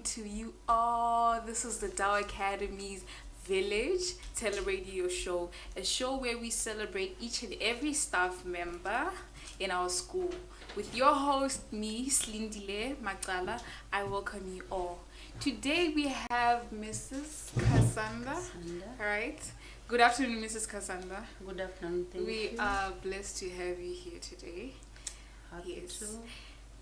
to you all. This is the Dow Academy's Village Teleradio Show, a show where we celebrate each and every staff member in our school. With your host, me, Slindile Macala, I welcome you all. Today we have Mrs. Kasanda. All right. Good afternoon, Mrs. Kasanda. Good afternoon. Thank We you. are blessed to have you here today. Happy Yes. to.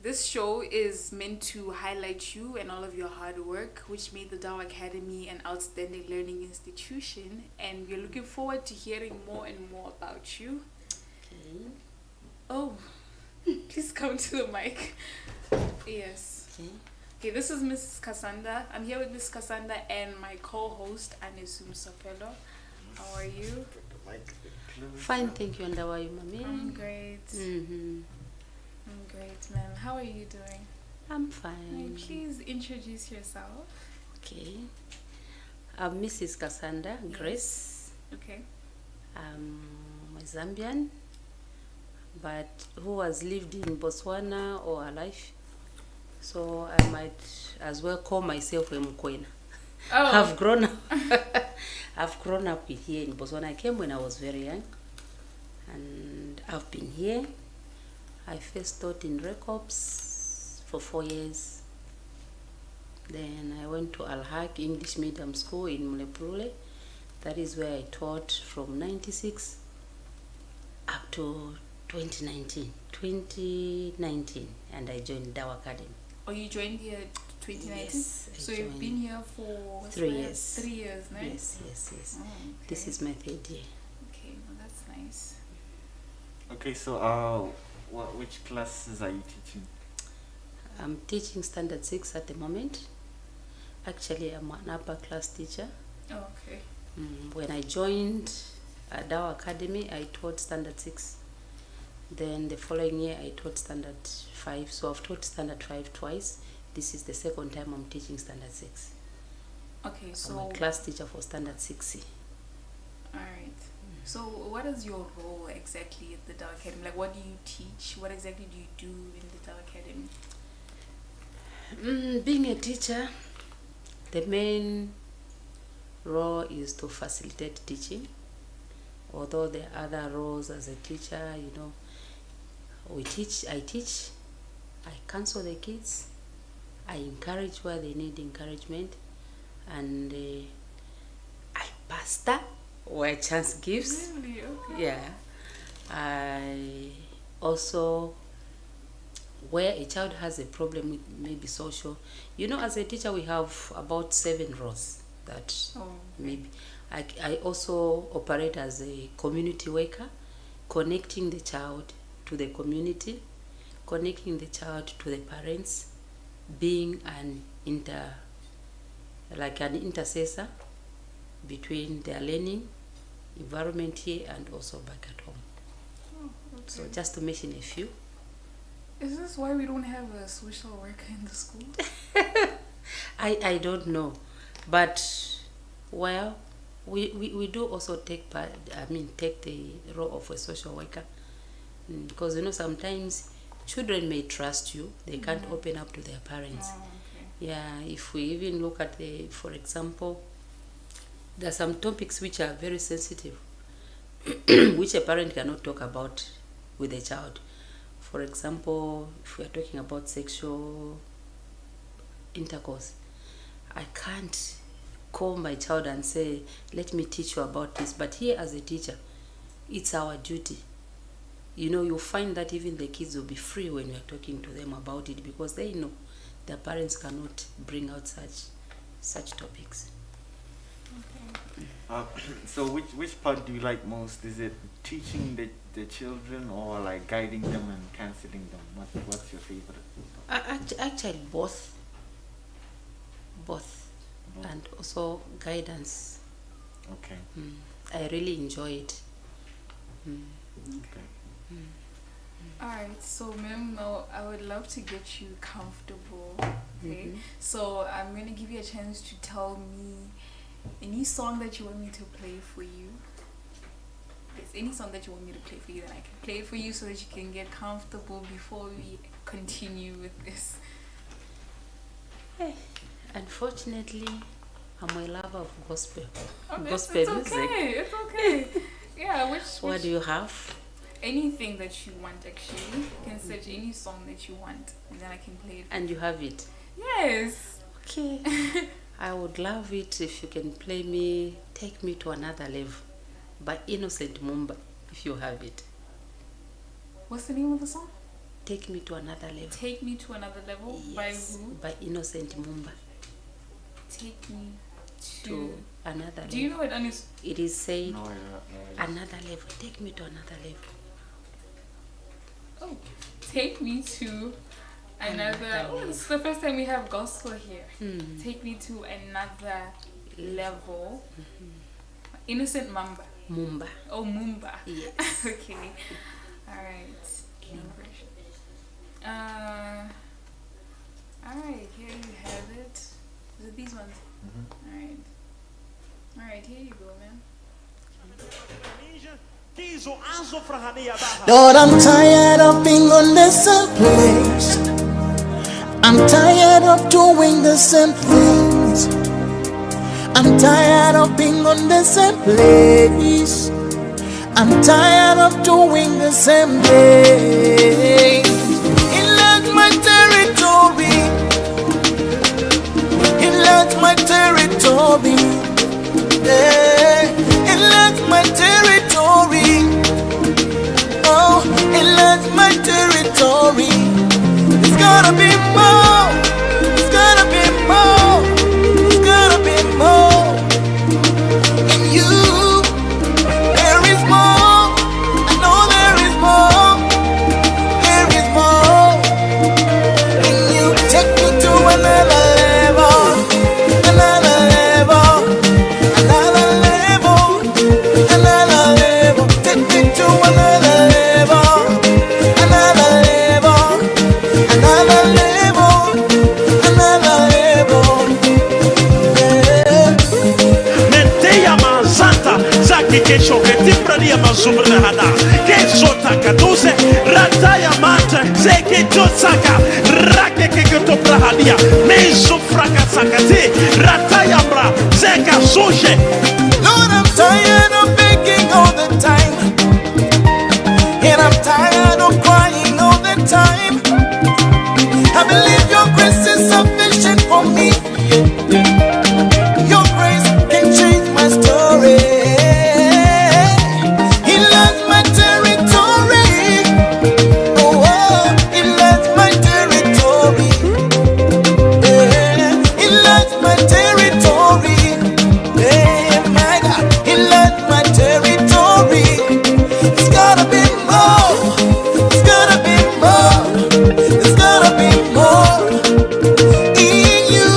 This show is meant to highlight you and all of your hard work, which made the Dow Academy an outstanding learning institution. And we're looking forward to hearing more and more about you. Okay. Oh, please come to the mic. Yes. Okay. Okay, this is Mrs. Kasanda. I'm here with Miss Kasanda and my co-host, Anisum Sopelo. How are you? Fine, thank you. And how are you, mommy? I'm great. Mm-hmm. I'm great, ma'am. How are you doing? I'm Can you fine. please introduce yourself? Okay. I'm Mrs. Kasanda Grace. Okay. I'm a Zambian, but who has lived in Botswana all her life. So I might as well call myself a Mkwena. Oh. I've grown up. I've grown up with here in Botswana. I came when I was very young, and I've been here. I first taught in Records for 4 years. Then I went to Al-Haq English Medium School in Mulepule. That is where I taught from 96 up to 2019, and I joined Dow Academy. Oh, you joined here 2019? Yes, I So you've joined. been here for 3 years. 3 years, no? Yes. Oh, okay. This is my 3rd year. Okay, well, that's nice. Okay, so which classes are you teaching? I'm teaching Standard 6 at the moment. Actually, I'm an upper class teacher. Oh, okay. When I joined Dow Academy, I taught Standard 6. Then the following year, I taught Standard 5. So I've taught Standard 5 twice. This is the second time I'm teaching Standard 6. Okay, So so, I'm a class teacher for Standard 6C. alright. So what is your role exactly at the Dow Academy? Like, what do you teach? What exactly do you do in the Dow Academy? Being a teacher, the main role is to facilitate teaching. Although there are other roles as a teacher, I teach, I counsel the kids, I encourage where they need encouragement, and I pastor where chance gives. Really? Okay. Yeah. I also, where a child has a problem with maybe social, as a teacher we have about 7 roles that Oh, maybe. I also operate as a community worker, connecting the child to the community, connecting the child to the parents, being an intercessor between their learning environment here and also back at home. Oh, okay. So just to mention a few. Is this why we don't have a social worker in the school? I don't know, but well, we do also take the role of a social worker, because sometimes children may trust you, they can't open up to their parents. Oh, okay. Yeah, if we even look at for example, there are some topics which are very sensitive which a parent cannot talk about with a child. For example, if we are talking about sexual intercourse, I can't call my child and say, let me teach you about this. But here as a teacher, it's our duty. You'll find that even the kids will be free when we are talking to them about it, because they know their parents cannot bring out such topics. So which part do you like most? Is it teaching the children, or like guiding them and counseling them? What's your favorite? Actually, both, and also guidance. Okay. I really enjoy it. Okay. Alright, so ma'am, now I would love to get you comfortable. Okay. Mhm. So I'm gonna give you a chance to tell me any song that you want me to play for you. If there's any song that you want me to play for you, then I can play it for you so that you can get comfortable before we continue with this. Unfortunately, I'm a lover of gospel. Oh, Gospel it's music. okay. It's okay. Yeah, What do you have? anything that you want actually. You can search any song that you want and then I can play it. And you have it. Yes. Okay. I would love it if you can play me Take Me to Another Level by Innocent Mumba, if you have it. What's the name of the song? Take Me to Another Level. Take Me to Another Level by Yes, who? by Innocent Mumba. Take Me to To another level. Do you know it on his It is said No, I don't. another level. Take me to another level. Oh, take me to another. Another Oh, this is the first time we have gospel here. Hmm. Take me to another level. Innocent Mamba. Mumba. Oh, Mumba. Yes. Okay. All right. English. All right. Here you have it. Is it these ones? All right. All right. Here you go, man. Lord, I'm tired of being on the same place. I'm tired of doing the same things. I'm tired of being on the same place. I'm tired of doing the same thing. Enlarge my territory. Enlarge my territory. Yeah. Enlarge my territory. Oh, enlarge my territory. It's gonna be more. It's gonna be more. It's gonna be more. In you, there is more. I know there is more. There is more. In you, take me to another level. Another level. Another level. Another level. Take me to another level. Another level. Another level. Another level. Yeah. Menteia mazanta zaki kesho ketipra dia mazumra hada kesota kaduse rataya mate zeki tosaka rake keketo prahadia meso fraka sakate rataya bra zeka suje. Lord, I'm tired of begging all the time, and I'm tired of crying all the time. I believe your grace is sufficient for me. Your grace can change my story. Enlarge my territory. Oh, enlarge my territory. Yeah. Enlarge my territory. Yeah, my God, enlarge my territory. It's gotta be more. It's gotta be more. It's gotta be more. In you,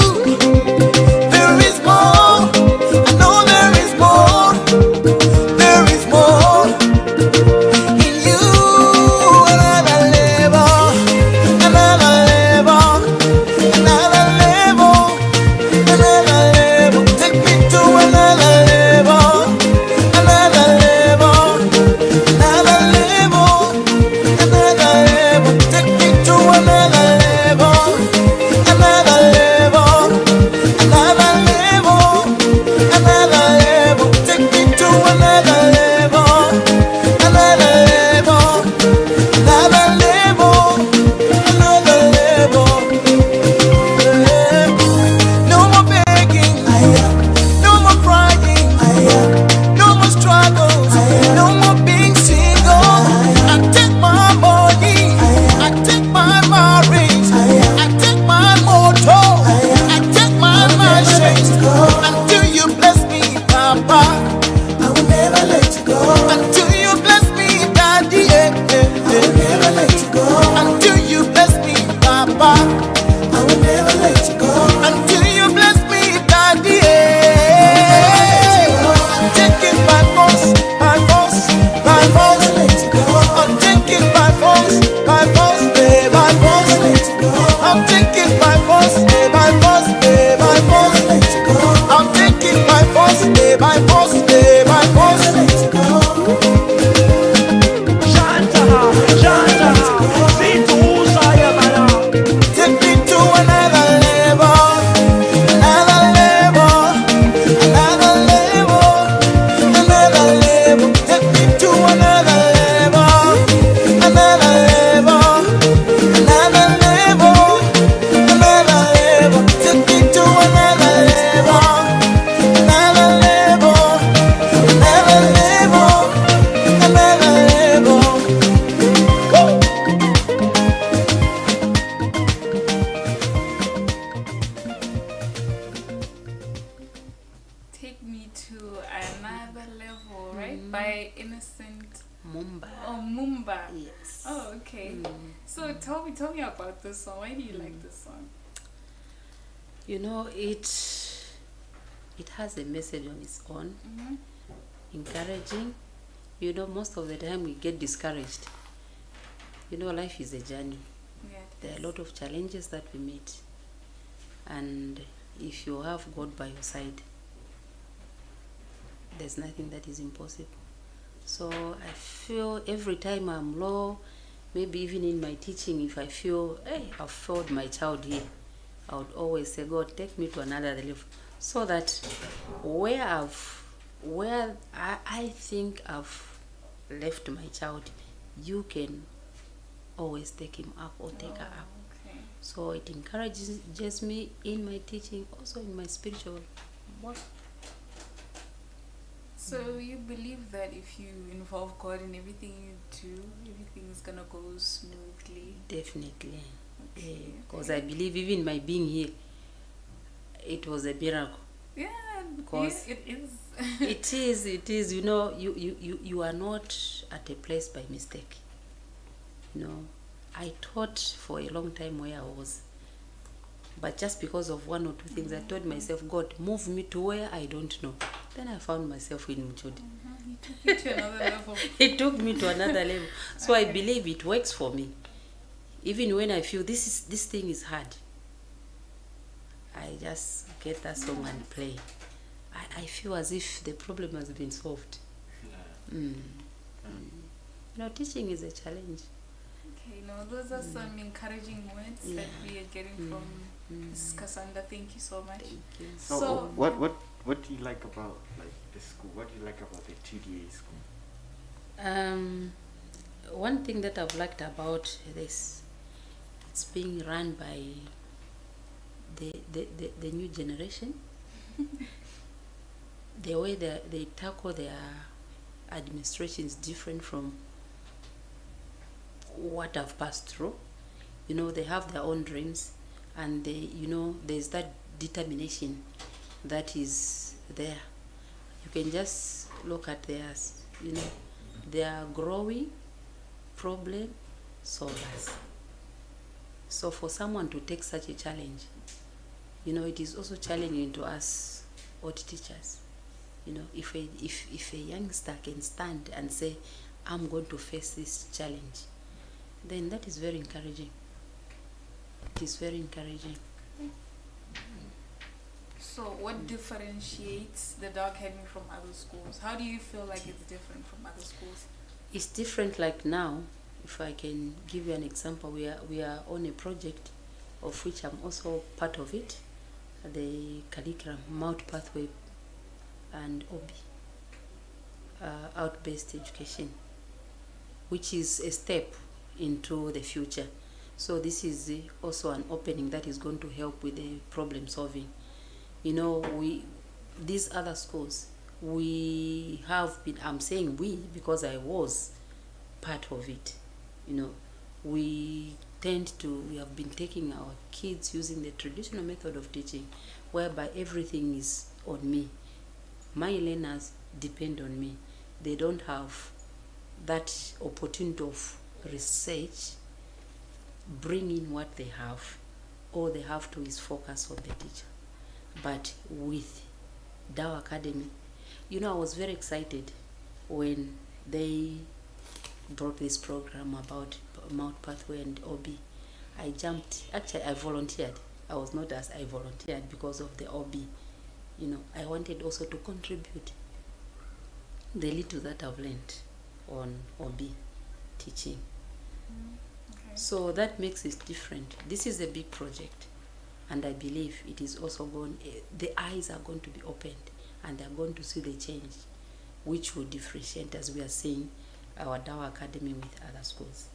by Innocent Mumba. Mumba. Yes. Oh, okay. So tell me about this song. Why do you like this song? You know, it has a message on its own, encouraging. You know, most of the time we get discouraged. You know, life is a journey. Yeah. There are a lot of challenges that we meet, and if you have God by your side, there's nothing that is impossible. So I feel every time I'm low, maybe even in my teaching, if I feel, hey, I've failed my child here, I would always say, God, take me to another level, so that where I think I've left my child, you can always take him up or take her up. Okay. So it encourages just me in my teaching, also in my spiritual work. So you believe that if you involve God in everything you do, everything is gonna go smoothly? Definitely. Okay. Because I believe even my being here, it was a miracle. Yeah, Because it is. it is, you know, you are not at a place by mistake. You know, I thought for a long time where I was. But just because of one or two things, I told myself, God, move me to where I don't know. Then I found myself in Mchudi. He took you to another level. It took me to another level. So I Okay. believe it works for me. Even when I feel this thing is hard, I just get that song and play. I feel as if the problem has been solved. You know, teaching is a challenge. Okay, no, those are some encouraging words that we are getting from Ms. Kasanda. Thank you so much. Thank you. So, what do you like about like the school? What do you like about the TDA school? One thing that I've liked about this, it's being run by the new generation. The way they tackle their administration is different from what I've passed through. You know, they have their own dreams, and there's that determination that is there. You can just look at theirs. You know, they are growing problem solvers. So for someone to take such a challenge, you know, it is also challenging to us old teachers. You know, if a youngster can stand and say, I'm going to face this challenge, then that is very encouraging. It is very encouraging. So what differentiates the Dow Academy from other schools? How do you feel like it's different from other schools? It's different. Like now, if I can give you an example, we are on a project of which I'm also part of it, the curriculum, Mount Pathway and OB, out-based education, which is a step into the future. So this is also an opening that is going to help with the problem solving. You know, these other schools, we have been, I'm saying we because I was part of it. You know, we have been taking our kids using the traditional method of teaching, whereby everything is on me. My learners depend on me. They don't have that opportunity of research, bring in what they have. All they have to is focus on the teacher. But with Dow Academy, you know, I was very excited when they brought this program about Mount Pathway and OB. I jumped. Actually, I volunteered. I was not as I volunteered because of the OB. You know, I wanted also to contribute the little that I've learned on OB teaching. Okay. So that makes it different. This is a big project, and I believe it is also the eyes are going to be opened, and they're going to see the change, which will differentiate, as we are seeing, our Dow Academy with other schools.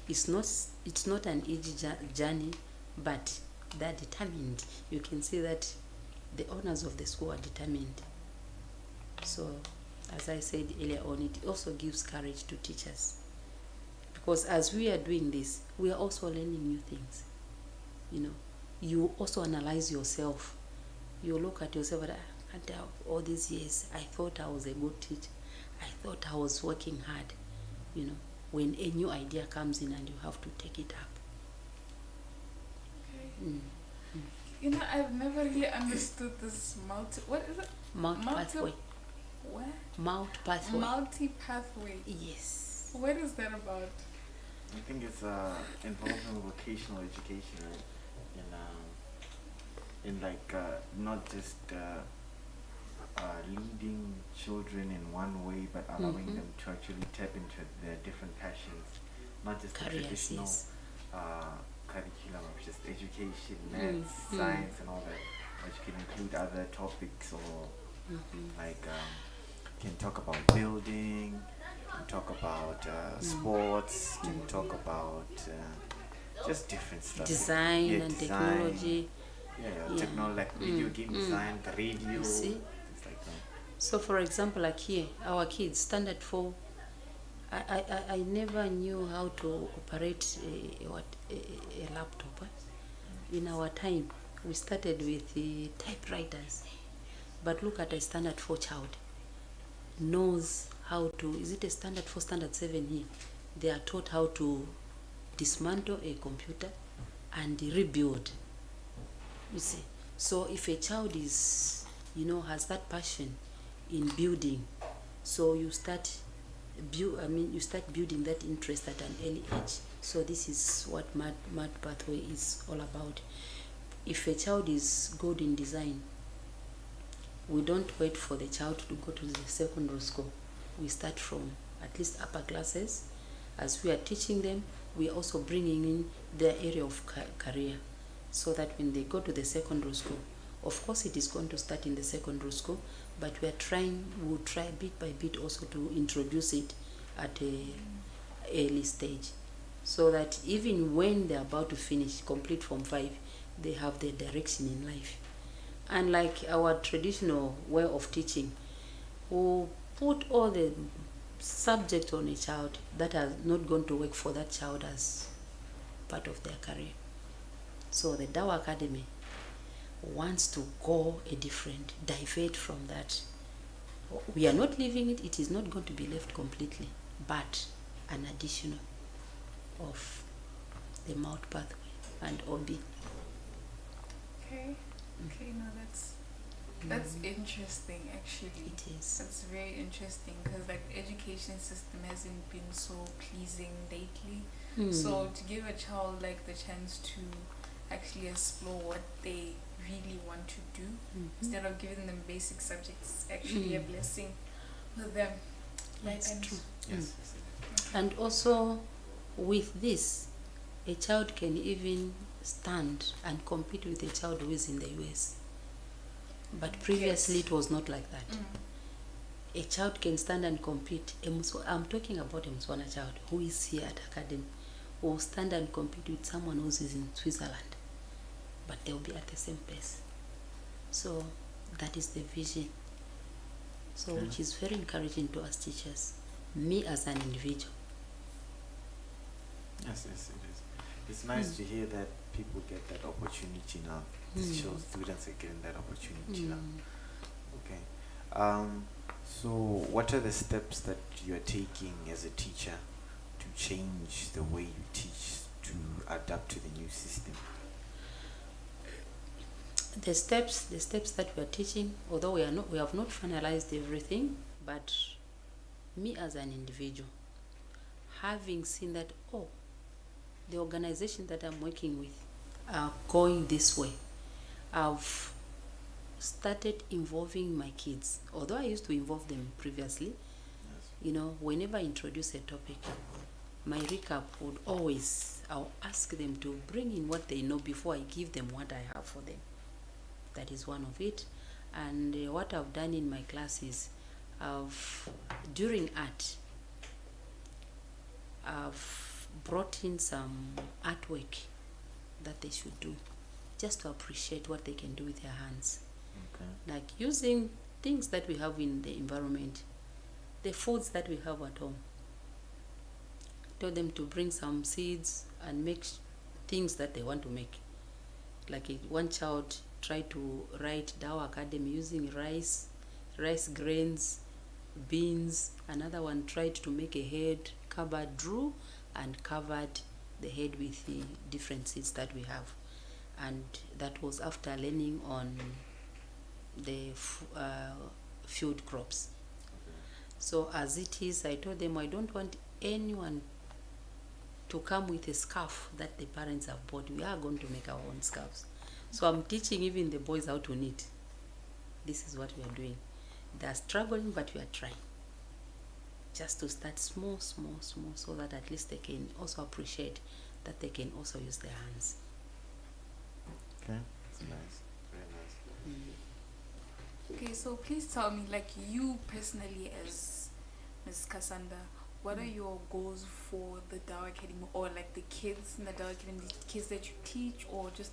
It's not an easy journey, but they're determined. You can see that the owners of the school are determined. So, as I said earlier on, it also gives courage to teachers. Because as we are doing this, we are also learning new things. You know, you also analyze yourself. You look at yourself and all these years, I thought I was a good teacher. I thought I was working hard, you know, when a new idea comes in and you have to take it up. Okay. You know, I've never really understood this what is it? Pathway. What? Pathway. Multi-pathway. Yes. What is that about? I think it's involving vocational education, right? In like not just leading children in one way, but allowing them to actually tap into their different passions, not just the Careers, traditional yes. curriculum of just education, maths, science, and all that. But you can include other topics, or like you can talk about building, you can talk about sports, you can talk about just different stuff. Design Yeah, and design. technology. Yeah, technology, like video game design, the radio, You see? things like that. So, for example, like here, our kids, standard 4, I never knew how to operate a laptop. In our time, we started with the typewriters. But look at a standard 4 child. Knows how to, is it a standard 4, standard 7 here? They are taught how to dismantle a computer and rebuild. You see, so if a child is, has that passion in building, so you start building that interest at an early age. So this is what Mad Pathway is all about. If a child is good in design, we don't wait for the child to go to the secondary school. We start from at least upper classes. As we are teaching them, we are also bringing in their area of career, so that when they go to the secondary school, of course it is going to start in the secondary school, but we'll try bit by bit also to introduce it at a early stage, so that even when they're about to complete Form 5, they have their direction in life. And like our traditional way of teaching, we'll put all the subjects on a child that are not going to work for that child as part of their career. So the Dow Academy wants to go divert from that. We are not leaving it, it is not going to be left completely, but an additional of the Mount Pathway and OB. Okay, no, that's interesting actually. It is. That's very interesting, because like the education system hasn't been so pleasing lately. So to give a child like the chance to actually explore what they really want to do, instead of giving them basic subjects, actually a blessing with them. That's true. Yes. And also with this, a child can even stand and compete with a child who is in the US. But previously it was not like that. A child can stand and compete. I'm talking about a Mswana child who is here at Academy, who will stand and compete with someone who is in Switzerland, but they'll be at the same pace. So that is the vision. So which is very encouraging to us teachers, me as an individual. Yes, it is. It's nice to hear that people get that opportunity now. Students are getting that opportunity now. Okay. So what are the steps that you're taking as a teacher to change the way you teach to adapt to the new system? The steps that we are teaching, although we have not finalized everything, but me as an individual, having seen that, the organization that I'm working with are going this way, I've started involving my kids. Although I used to involve them previously, whenever I introduce a topic, my recap would I'll ask them to bring in what they know before I give them what I have for them. That is one of it. And what I've done in my classes, during art, I've brought in some artwork that they should do, just to appreciate what they can do with their hands. Okay. Like using things that we have in the environment, the foods that we have at home. Tell them to bring some seeds and make things that they want to make. Like one child tried to write Dow Academy using rice grains, beans. Another one tried to make a head, drew and covered the head with the different seeds that we have. And that was after learning on the field crops. So as it is, I told them I don't want anyone to come with a scarf that the parents have bought. We are going to make our own scarves. So I'm teaching even the boys how to knit. This is what we are doing. They are struggling, but we are trying. Just to start small, so that at least they can also appreciate that they can also use their hands. Okay, that's nice. Very nice. Okay, so please tell me, like you personally as Ms. Kasanda, what are your goals for the Dow Academy, or like the kids in the Dow Academy, the kids that you teach, or just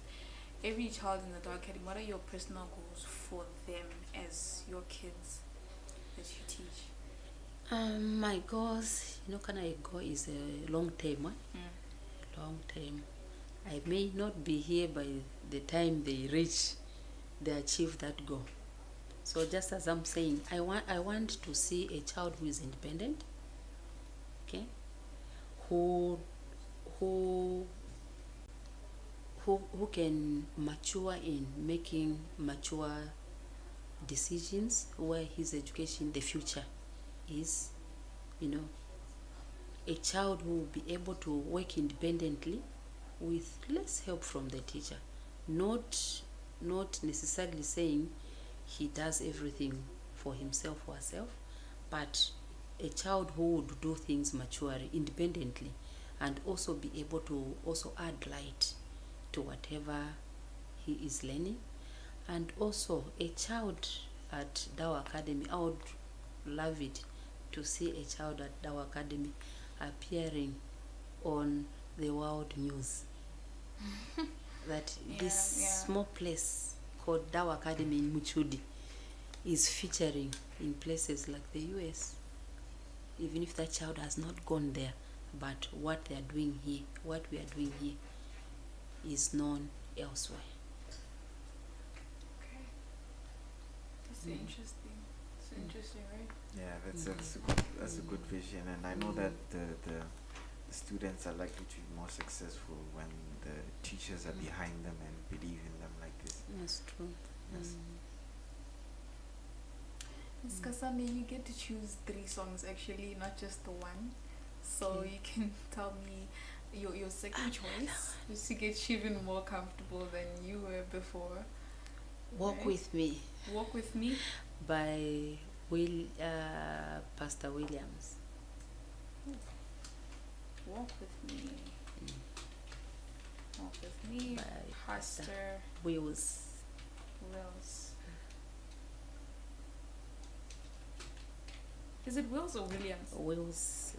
every child in the Dow Academy? What are your personal goals for them as your kids that you teach? My goals, a goal is a long term one. Long term. I may not be here by the time they achieve that goal. So just as I'm saying, I want to see a child who is independent, okay, who can mature in making mature decisions, where his education, the future is, a child who will be able to work independently with less help from the teacher. Not necessarily saying he does everything for himself or herself, but a child who would do things maturely, independently, and also be able to also add light to whatever he is learning. And also a child at Dow Academy, I would love it to see a child at Dow Academy appearing on the world news. That this small place called Dow Academy in Muchudi is featuring in places like the US, even if that child has not gone there, but what they are doing here, what we are doing here, is known elsewhere. Okay, that's interesting. It's interesting, right? Yeah, that's a good vision, and I know that the students are likely to be more successful when the teachers are behind them and believe in them like this. That's true. Yes. Ms. Kasanda, you get to choose 3 songs actually, not just the one. So you can tell me your second choice, just to get you even more comfortable than you were before. Walk with Me Walk with Me by Pastor Williams. Walk with Me. Walk with Me By Pastor Wills. Wills. Is it Wills or Williams? Wills.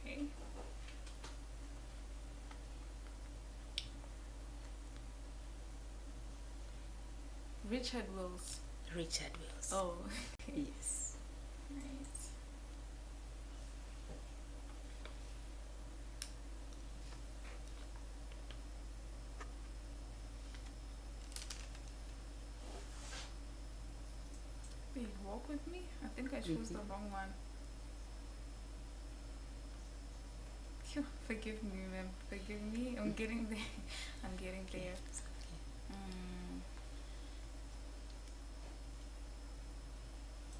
Okay. Richard Wills. Oh, Yes. nice. Wait, Walk with Me? I think I chose the wrong one. Phew, forgive me, ma'am. Forgive me. I'm getting there. I'm getting there.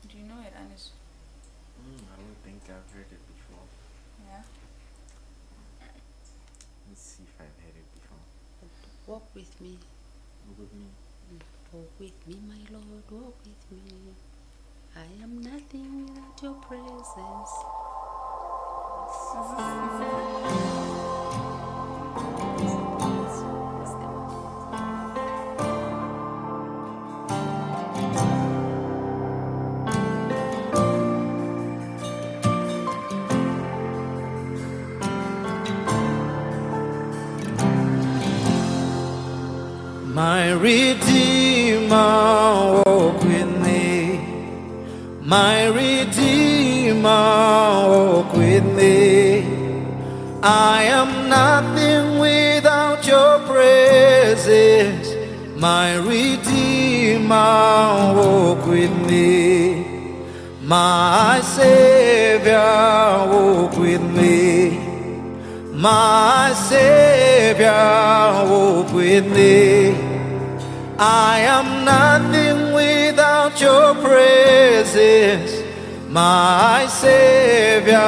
Do you know it, Anish? I don't think I've heard it before. Yeah. Let's see if I've heard it before. Walk with me. Walk with me. Walk with me, my Lord, walk with me. I am nothing without your presence. My Redeemer, walk with me. My Redeemer, walk with me. I am nothing without your presence. My Redeemer, walk with me. My Savior, walk with me. My Savior, walk with me. I am nothing without your presence. My Savior,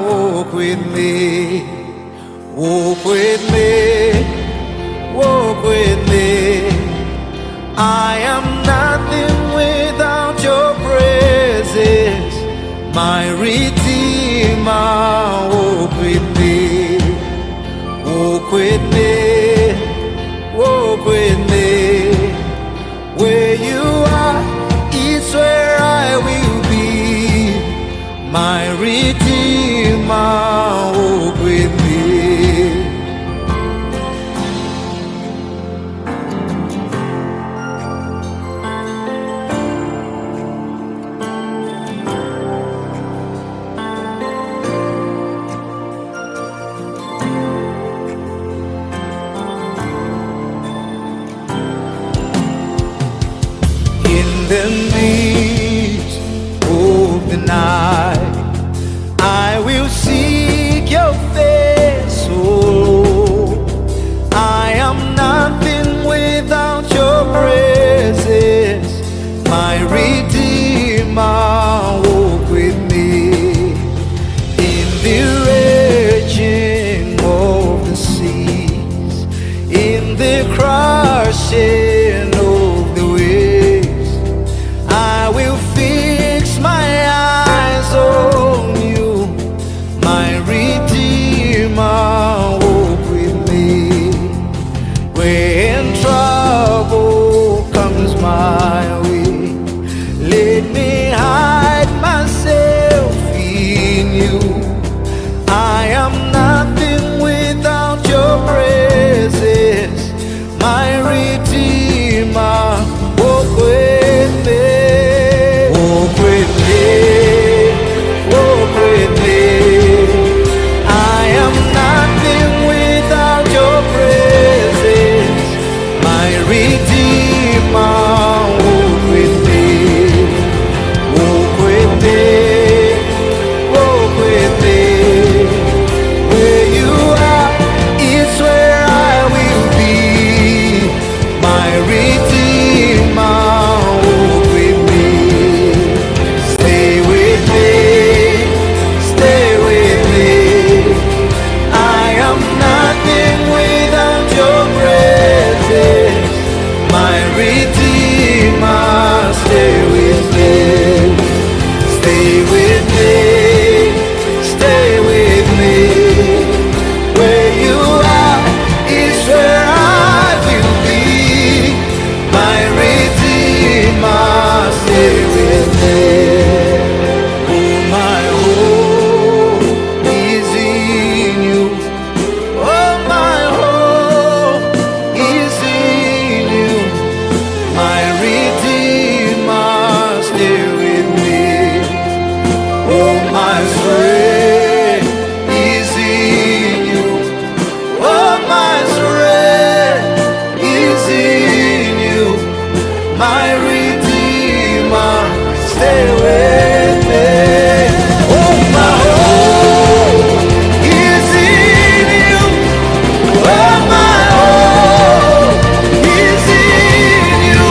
walk with me. Walk with me. Walk with me. I am nothing without your presence. My Redeemer, walk with me. Walk with me. Walk with me. Where you are is where I will be. My Redeemer, walk with me. In the midst of the night, I will seek your face, oh Lord. I am nothing without your presence. My Redeemer, walk with me. In the raging of the seas, in the crushing of the waves, I will fix my eyes on you. My Redeemer, walk with me. When trouble comes my way, let me hide myself in you. I am nothing without your presence. My Redeemer, walk with me. Walk with me. Walk with me. I am nothing without your presence. My Redeemer, walk with me. Walk with me. Walk with me. Where you are is where I will be. My Redeemer, walk with me. Stay with me. Stay with me. I am nothing without your presence. My Redeemer, stay with me. Stay with me. Stay with me. Where you are is where I will be. My Redeemer, stay with me. Oh, my hope is in you. Oh, my hope is in you. My Redeemer, stay with me. Oh, my strength is in you. Oh, my strength is in you. My Redeemer, stay with me. Oh, my hope is in you. Oh, my hope is in you.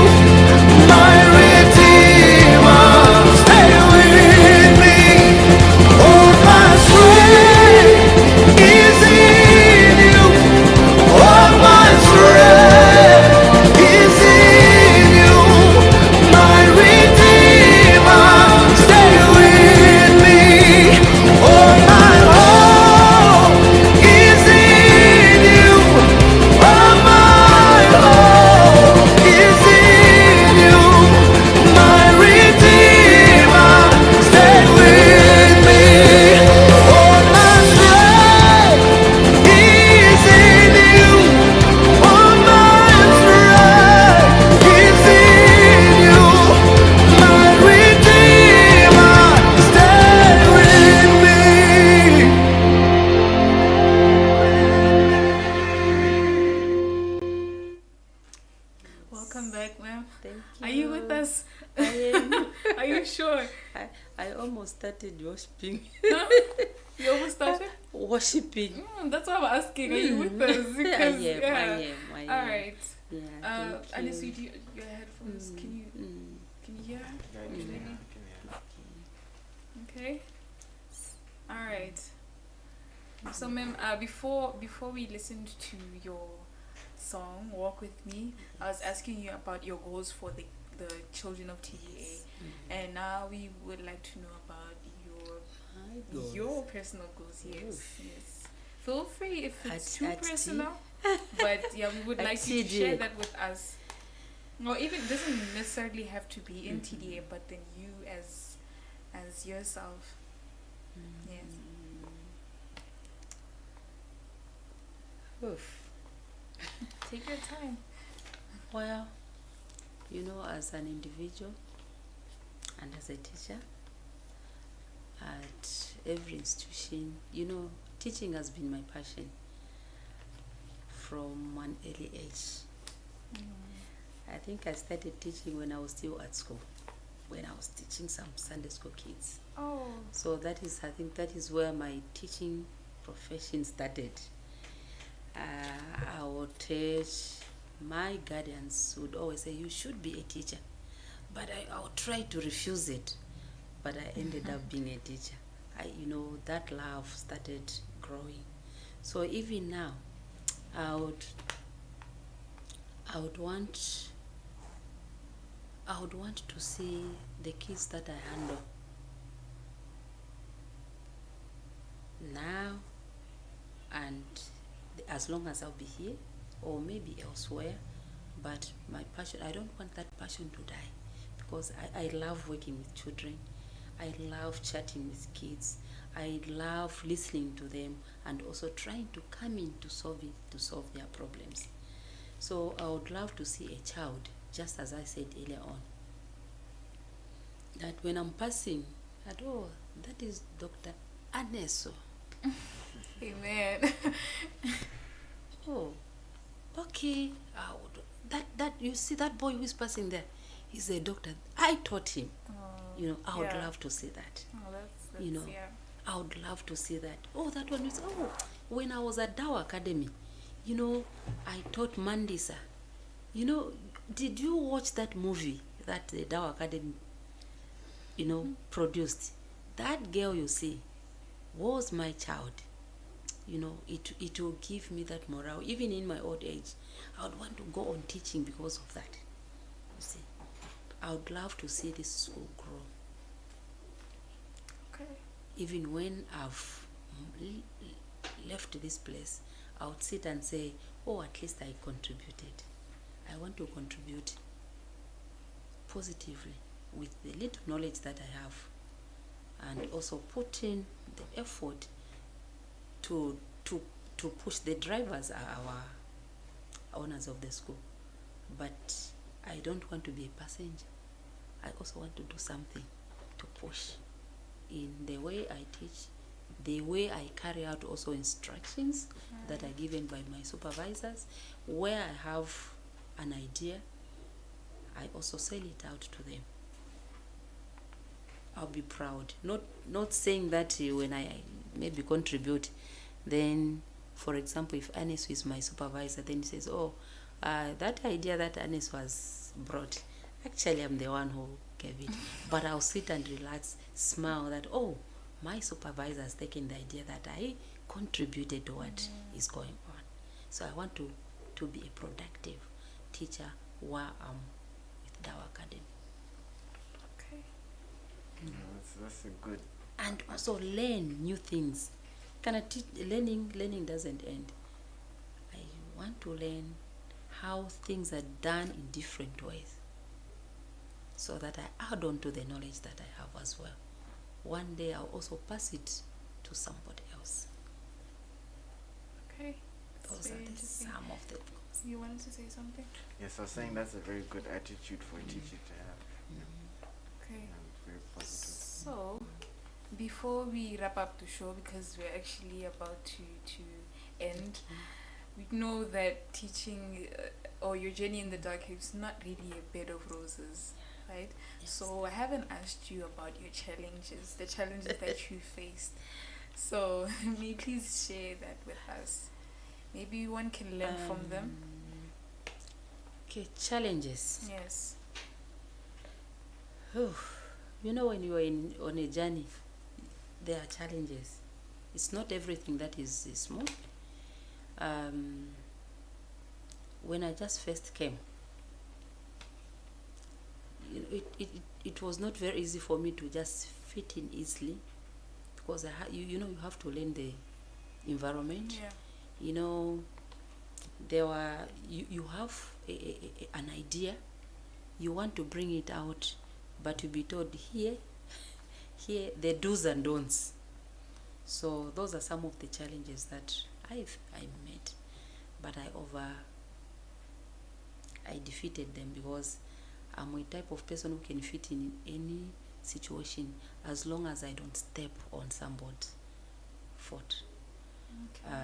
My Redeemer, stay with me. Oh, my strength is in you. Oh, my strength is in you. Welcome back, ma'am. Thank you. Are you with us? I am. Are you sure? I almost started worshiping. You almost started? Worshipping. That's why I'm asking. Are you with us? Because, I am. All right. Yeah, thank Alice, you. do your headphones? Can you hear? Yeah, I can hear, I can hear. Okay. All right. So, ma'am, before we listened to your song "Walk with Me," I was asking you about your goals for the children of TDA, and now we would like to know about your personal goals. Yes. Feel free if it's too personal, but yeah, we would like you to share that with us. Or even it doesn't necessarily have to be in TDA, but then you as yourself. Yes. Oof. Take your time. Well, as an individual and as a teacher at every institution, teaching has been my passion from an early age. I think I started teaching when I was still at school, when I was teaching some Sunday school kids. Oh. So I think that is where my teaching profession started. I would teach. My guardians would always say, you should be a teacher. But I would try to refuse it. But I ended up being a teacher. That love started growing. So even now, I would want to see the kids that I handle now, and as long as I'll be here or maybe elsewhere, but my passion, I don't want that passion to die, because I love working with children. I love chatting with kids. I love listening to them and also trying to come in to solve their problems. So I would love to see a child, just as I said earlier on, that when I'm passing, that is Dr. Aneso. Amen. Oh, okay. That you see that boy who is passing there, he's a doctor. I taught him. I would love to see that. Oh, that's yeah. I would love to see that. Oh, that one is, when I was at Dow Academy, I taught Mandisa. Did you watch that movie that the Dow Academy, produced? That girl you see was my child. It will give me that morale. Even in my old age, I would want to go on teaching because of that. You see, I would love to see this school grow. Okay. Even when I've left this place, I would sit and say, at least I contributed. I want to contribute positively with the little knowledge that I have, and also put in the effort to push. The drivers are our owners of the school, but I don't want to be a passenger. I also want to do something to push in the way I teach, the way I carry out also instructions that are given by my supervisors. Where I have an idea, I also sell it out to them. I'll be proud. Not saying that when I maybe contribute, then, for example, if Anis is my supervisor, then he says, that idea that Anis was brought, actually I'm the one who gave it. But I'll sit and relax, smile that, my supervisor has taken the idea that I contributed to what is going on. So I want to be a productive teacher while I'm with Dow Academy. Okay. That's a good. And also learn new things. Learning doesn't end. I want to learn how things are done in different ways, so that I add on to the knowledge that I have as well. One day I'll also pass it to somebody else. Okay. Those are some of the things. You wanted to say something? Yes, I was saying that's a very good attitude for a teacher to have. Okay. Very positive. So, before we wrap up the show, because we're actually about to end, we know that teaching or your journey in the dark is not really a bed of roses, right? Yes. So I haven't asked you about your challenges, the challenges that you faced. So may you please share that with us. Maybe one can learn from them. Okay, challenges. Yes. Whew. You know, when you are on a journey, there are challenges. It's not everything that is smooth. When I just first came, it was not very easy for me to just fit in easily, because you know, you have to learn the environment. Yeah. You know, you have an idea, you want to bring it out, but you be told here the do's and don'ts. So those are some of the challenges that I met, but I defeated them, because I'm a type of person who can fit in any situation as long as I don't step on somebody's foot. Okay.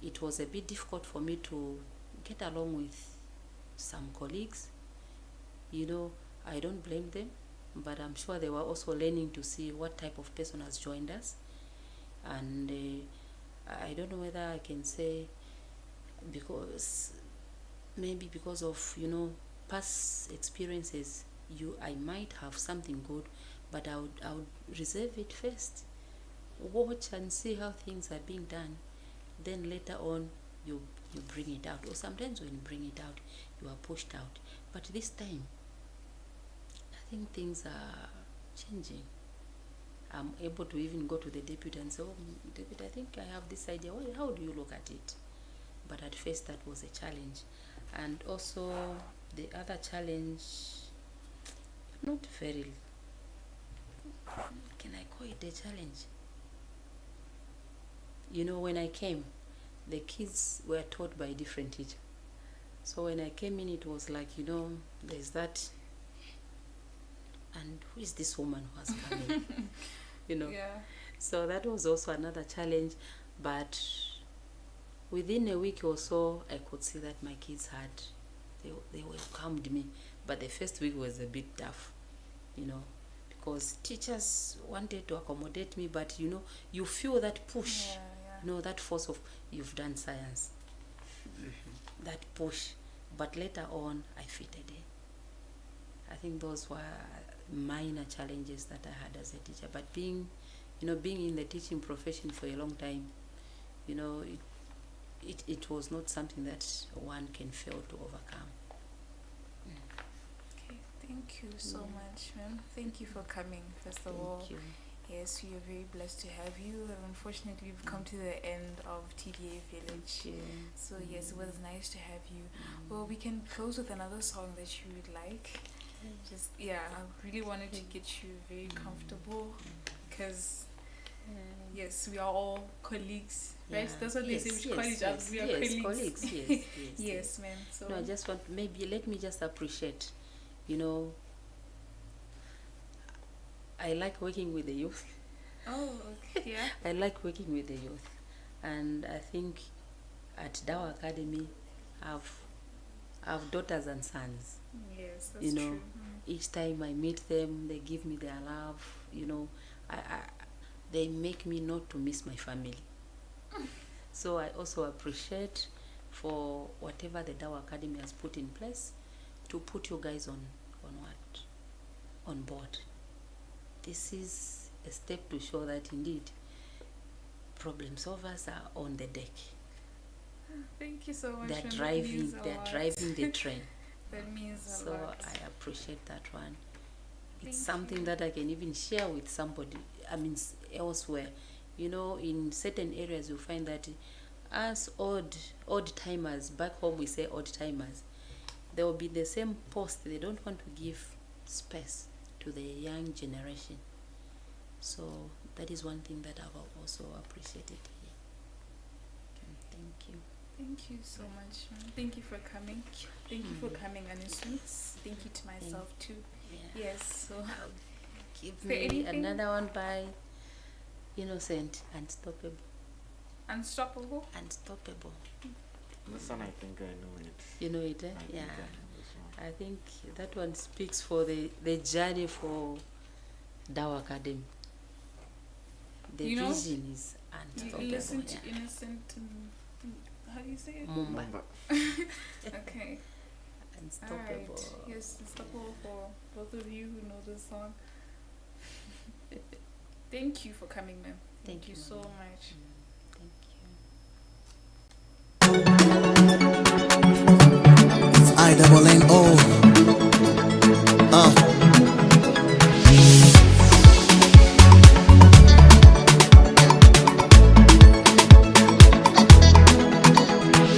It was a bit difficult for me to get along with some colleagues. You know, I don't blame them, but I'm sure they were also learning to see what type of person has joined us. And I don't know whether I can say, because maybe because of, you know, past experiences, I might have something good, but I would reserve it first, watch and see how things are being done, then later on you bring it out. Or sometimes when you bring it out, you are pushed out. But this time, I think things are changing. I'm able to even go to the deputy and say, oh, deputy, I think I have this idea. How do you look at it? But at first that was a challenge. And also the other challenge, not very, can I call it a challenge? You know, when I came, the kids were taught by a different teacher. So when I came in, it was like, you know, there's that, and who is this woman who has come in? You know. Yeah. So that was also another challenge. But within a week or so, I could see that my kids they welcomed me. But the first week was a bit tough, you know, because teachers wanted to accommodate me, but you know, you feel that push, Yeah. you know, that force of, you've done science, that push. But later on, I fitted in. I think those were minor challenges that I had as a teacher. But being in the teaching profession for a long time, you know, it was not something that one can fail to overcome. Okay. Thank you so much, ma'am. Thank you for coming, first of all. Thank you. Yes, we are very blessed to have you. And unfortunately, we've come to the end of TDA Village. Thank you. So yes, it was nice to have you. Well, we can close with another song that you would like. Just I really wanted to get you very comfortable, because yes, we are all colleagues, right? Yeah. That's what they say. We call each other. We are colleagues. Yes, Yes, ma'am. So No, I just want, maybe let me just appreciate, you know, I like working with the youth. oh, okay, yeah. I like working with the youth, and I think at Dow Academy, I've daughters and sons. Yes, that's You know, true. each time I meet them, they give me their love. You know, they make me not to miss my family. So I also appreciate for whatever the Dow Academy has put in place to put you guys on board. This is a step to show that indeed problem solvers are on the deck. Thank you so much. They're ma'am. That driving. means a They're lot. driving the train. That means a So lot. I appreciate that one. It's Thank something you. that I can even share with somebody. I mean, elsewhere. You know, in certain areas you find that us odd timers, back home we say odd timers, they will be the same post. They don't want to give space to the young generation. So that is one thing that I've also appreciated here. Okay, thank you. Thank you so much, ma'am. Thank you for coming. Thank you for coming, Anisu. Thank you to myself too. Yeah. Yes. So Give Is there me anything? another one by Innocent. Unstoppable. unstoppable. Unstoppable. This one I think I know it. You know it, eh? I think Yeah. I know this one. I think that one speaks for the journey for Dow Academy. The You know, vision is You unstoppable. listen to yeah. Innocent. How do you say it? Mumba. Remember, Okay. Unstoppable. Alright. Yes, unstoppable for both of you who know this song. Thank you for coming, ma'am. Thank you so Mama. much. Thank you. I-double-N-O.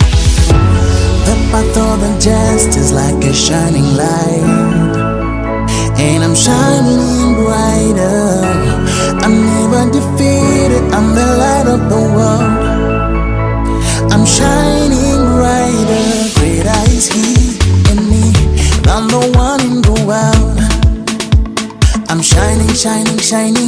The path of the just is like a shining light, and I'm shining brighter. I'm never defeated, I'm the light of the world. I'm shining brighter. Greater is He in me than the one in the world. I'm shining, shining, shining